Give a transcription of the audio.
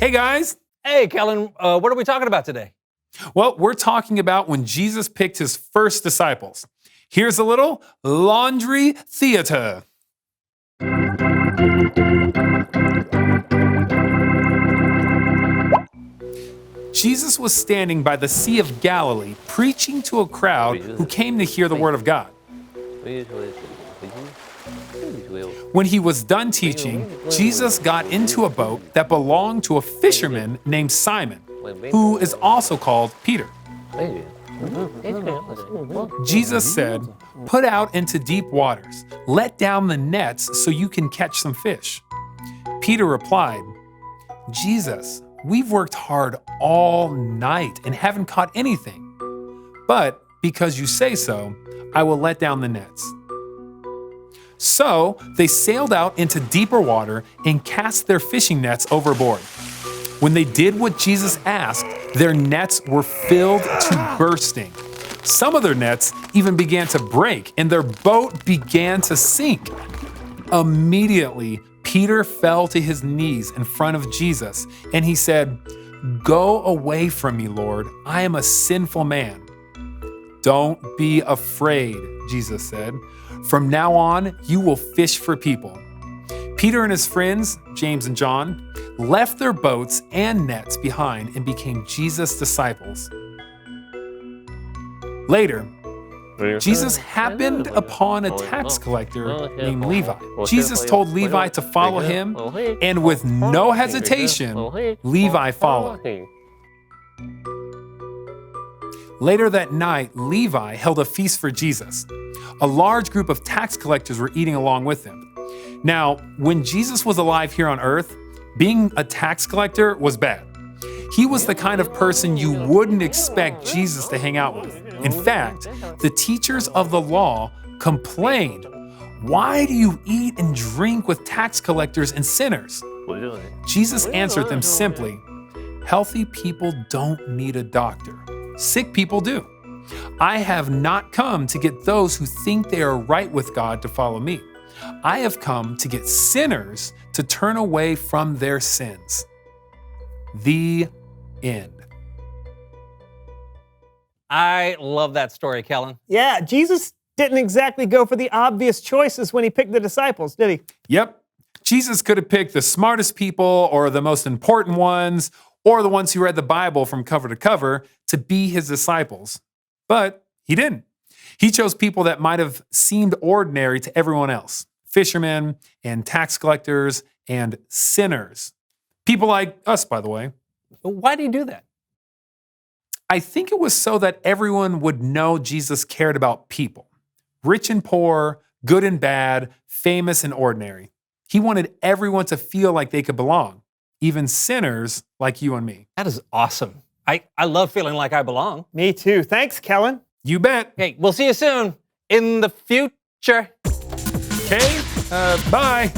Hey, guys. Hey, Kellen, what are we talking about today? Well, we're talking about when Jesus picked his first disciples. Here's a little laundry theater. Jesus was standing by the Sea of Galilee, preaching to a crowd who came to hear the word of God. When he was done teaching, Jesus got into a boat that belonged to a fisherman named Simon, who is also called Peter. Jesus said, "Put out into deep waters, let down the nets so you can catch some fish." Peter replied, "Jesus, we've worked hard all night and haven't caught anything. But because you say so, I will let down the nets." So they sailed out into deeper water and cast their fishing nets overboard. When they did what Jesus asked, their nets were filled to bursting. Some of their nets even began to break, and their boat began to sink. Immediately, Peter fell to his knees in front of Jesus, and he said, "Go away from me, Lord. I am a sinful man." "Don't be afraid," Jesus said. "From now on, you will fish for people." Peter and his friends, James and John, left their boats and nets behind and became Jesus' disciples. Later, Jesus happened upon a tax collector named Levi. Jesus told Levi to follow him, and with no hesitation, Levi followed. Later that night, Levi held a feast for Jesus. A large group of tax collectors were eating along with him. Now, when Jesus was alive here on earth, being a tax collector was bad. He was the kind of person you wouldn't expect Jesus to hang out with. In fact, the teachers of the law complained, "Why do you eat and drink with tax collectors and sinners?" Jesus answered them simply, "Healthy people don't need a doctor. Sick people do. I have not come to get those who think they are right with God to follow me. I have come to get sinners to turn away from their sins." The end. I love that story, Kellen. Yeah, Jesus didn't exactly go for the obvious choices when he picked the disciples, did he? Yep. Jesus could have picked the smartest people or the most important ones or the ones who read the Bible from cover to cover to be his disciples. But he didn't. He chose people that might have seemed ordinary to everyone else. Fishermen and tax collectors and sinners. People like us, by the way. Why do you do that? I think it was so that everyone would know Jesus cared about people. Rich and poor, good and bad, famous and ordinary. He wanted everyone to feel like they could belong, even sinners like you and me. That is awesome. I love feeling like I belong. Me too. Thanks, Kellen. You bet. Okay, we'll see you soon in the future. Okay, bye.